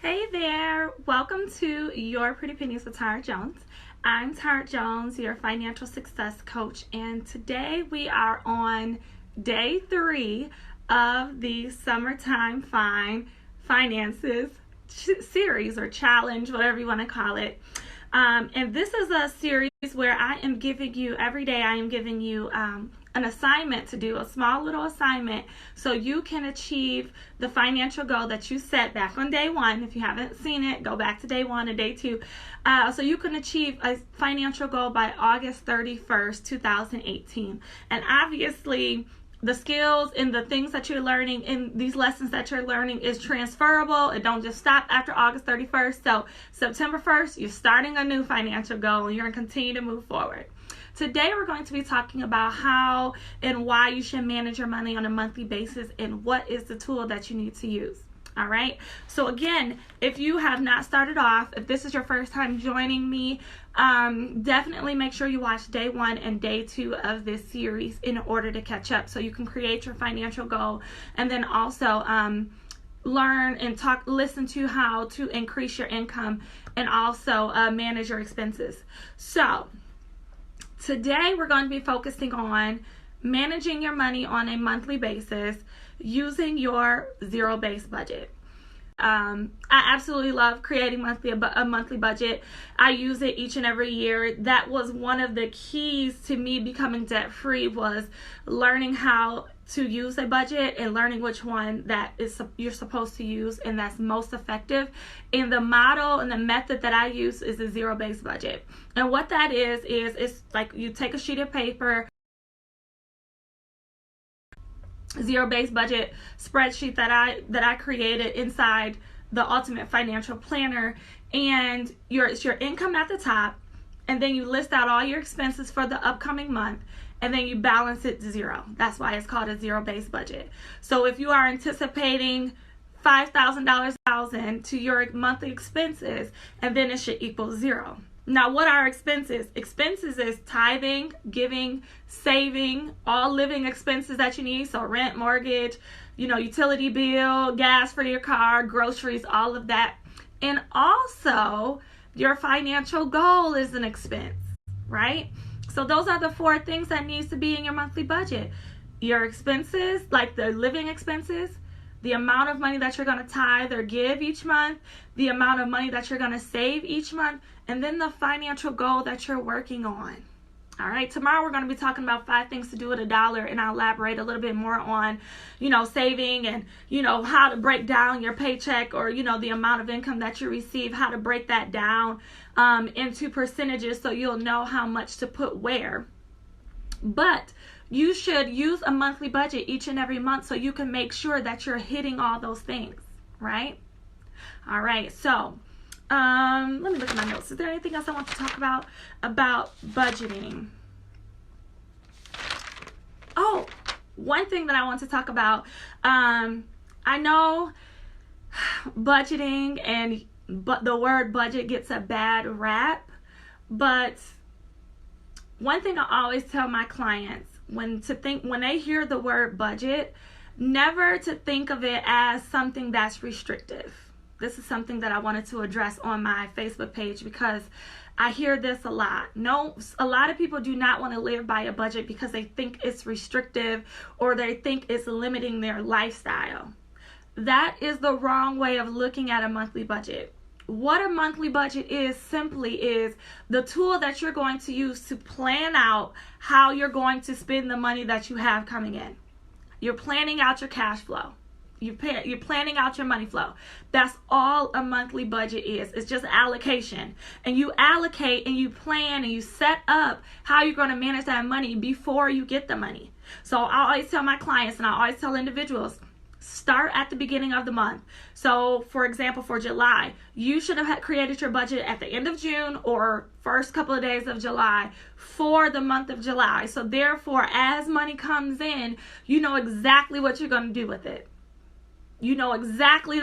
Hey there, welcome to Your Pretty Pennies with Tara Jones. I'm Tara Jones, your financial success coach, and today we are on day 3 of the Summertime Finances series or challenge, whatever you want to call it. And this is a series where I am giving you, every day I am giving you an assignment to do, a small little assignment, so you can achieve the financial goal that you set back on day 1. If you haven't seen it, go back to day 1 and day 2. So you can achieve a financial goal by August 31st, 2018. And obviously, the skills and the things that you're learning in these lessons that you're learning is transferable. It don't just stop after August 31st. So September 1st, you're starting a new financial goal and you're going to continue to move forward. Today, we're going to be talking about how and why you should manage your money on a monthly basis and what is the tool that you need to use. All right. So again, if you have not started off, if this is your first time joining me, definitely make sure you watch day 1 and day 2 of this series in order to catch up so you can create your financial goal, and then also learn and listen to how to increase your income and also manage your expenses. So today we're going to be focusing on managing your money on a monthly basis using your zero-based budget. I absolutely love creating a monthly budget. I use it each and every year. That was one of the keys to me becoming debt-free, was learning how to use a budget and learning which one that you're supposed to use and that's most effective. And the model and the method that I use is a zero-based budget. And what that is it's like you take a sheet of paper, zero-based budget spreadsheet that I created inside the Ultimate Financial Planner, and it's your income at the top, and then you list out all your expenses for the upcoming month, and then you balance it to zero. That's why it's called a zero-based budget. So if you are anticipating $5,000 to your monthly expenses, and then it should equal 0. Now, what are expenses? Expenses is tithing, giving, saving, all living expenses that you need. So rent, mortgage, utility bill, gas for your car, groceries, all of that. And also, your financial goal is an expense, right? So those are the 4 things that needs to be in your monthly budget. Your expenses, like the living expenses, the amount of money that you're going to tithe or give each month, the amount of money that you're going to save each month, and then the financial goal that you're working on. All right, tomorrow we're going to be talking about 5 things to do with $1, and I'll elaborate a little bit more on, saving and, how to break down your paycheck or, the amount of income that you receive, how to break that down into percentages so you'll know how much to put where. But you should use a monthly budget each and every month so you can make sure that you're hitting all those things, right? All right, so let me look at my notes. Is there anything else I want to talk about budgeting? Oh, one thing that I want to talk about, I know budgeting but the word budget gets a bad rap, but one thing I always tell my clients when they hear the word budget, never to think of it as something that's restrictive. This is something that I wanted to address on my Facebook page because I hear this a lot. No, a lot of people do not want to live by a budget because they think it's restrictive or they think it's limiting their lifestyle. That is the wrong way of looking at a monthly budget. What a monthly budget is simply is the tool that you're going to use to plan out how you're going to spend the money that you have coming in. You're planning out your cash flow. You're planning out your money flow. That's all a monthly budget is. It's just allocation. And you allocate and you plan and you set up how you're going to manage that money before you get the money. So I always tell my clients and I always tell individuals, start at the beginning of the month. So for example, for July, you should have created your budget at the end of June or first couple of days of July for the month of July. So therefore, as money comes in, you know exactly what you're going to do with it. You know exactly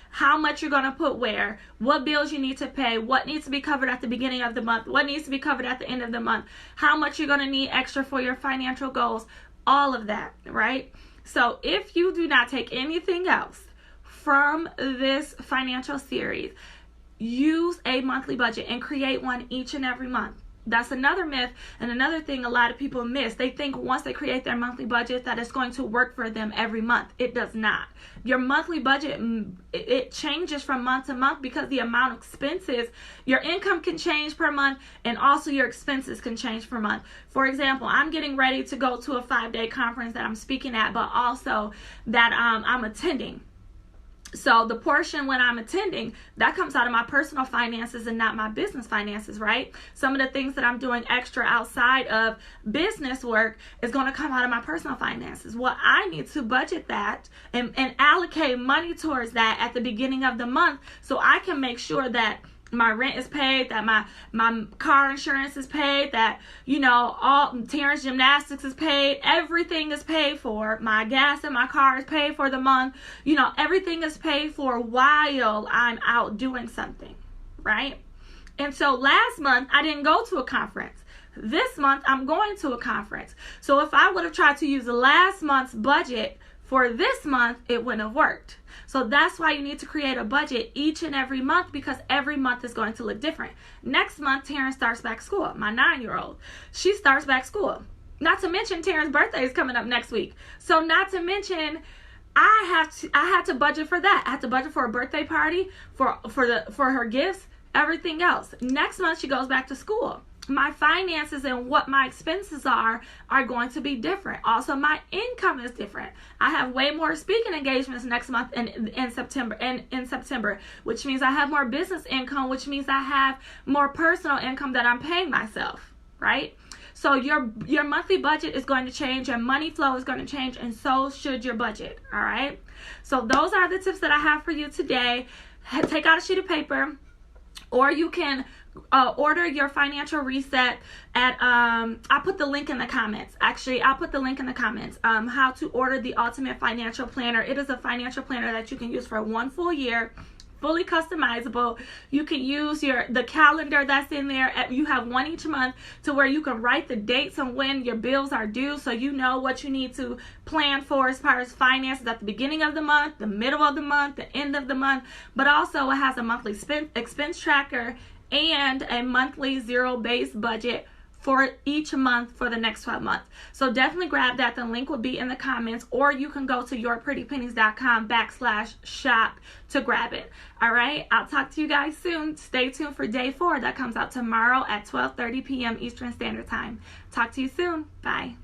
how much you're going to put where, what bills you need to pay, what needs to be covered at the beginning of the month, what needs to be covered at the end of the month, how much you're going to need extra for your financial goals, all of that, right? So if you do not take anything else from this financial series, use a monthly budget and create one each and every month. That's another myth and another thing a lot of people miss. They think once they create their monthly budget that it's going to work for them every month. It does not. Your monthly budget, it changes from month to month because the amount of expenses, your income can change per month and also your expenses can change per month. For example, I'm getting ready to go to a 5-day conference that I'm speaking at, but also that I'm attending. So the portion when I'm attending, that comes out of my personal finances and not my business finances, right? Some of the things that I'm doing extra outside of business work is going to come out of my personal finances. Well, I need to budget that and allocate money towards that at the beginning of the month so I can make sure that my rent is paid, that my car insurance is paid, that, all Terrence gymnastics is paid, everything is paid for, my gas in my car is paid for the month, everything is paid for while I'm out doing something, right? And so last month, I didn't go to a conference. This month, I'm going to a conference. So if I would have tried to use last month's budget for this month, it wouldn't have worked. So that's why you need to create a budget each and every month, because every month is going to look different. Next month, Terrence starts back school. My 9-year-old, she starts back school. Not to mention Terrence's birthday is coming up next week. So not to mention, I had to budget for that. I had to budget for a birthday party, for her gifts, everything else. Next month, she goes back to school. My finances and what my expenses are going to be different. Also, my income is different. I have way more speaking engagements next month in September, which means I have more business income, which means I have more personal income that I'm paying myself, right? So your monthly budget is going to change, your money flow is going to change, and so should your budget, all right? So those are the tips that I have for you today. Take out a sheet of paper, or you can order your financial reset at I'll put the link in the comments. Actually, I'll put the link in the comments. How to order the ultimate financial planner. It is a financial planner that you can use for 1 full year, fully customizable. You can use the calendar that's in there. You have one each month to where you can write the dates on when your bills are due, so you know what you need to plan for as far as finances at the beginning of the month, the middle of the month, the end of the month. But also it has a monthly expense tracker and a monthly zero-based budget for each month for the next 12 months. So definitely grab that. The link will be in the comments, or you can go to yourprettypennies.com/shop to grab it. All right. I'll talk to you guys soon. Stay tuned for day 4 that comes out tomorrow at 12:30 p.m. Eastern Standard Time. Talk to you soon. Bye.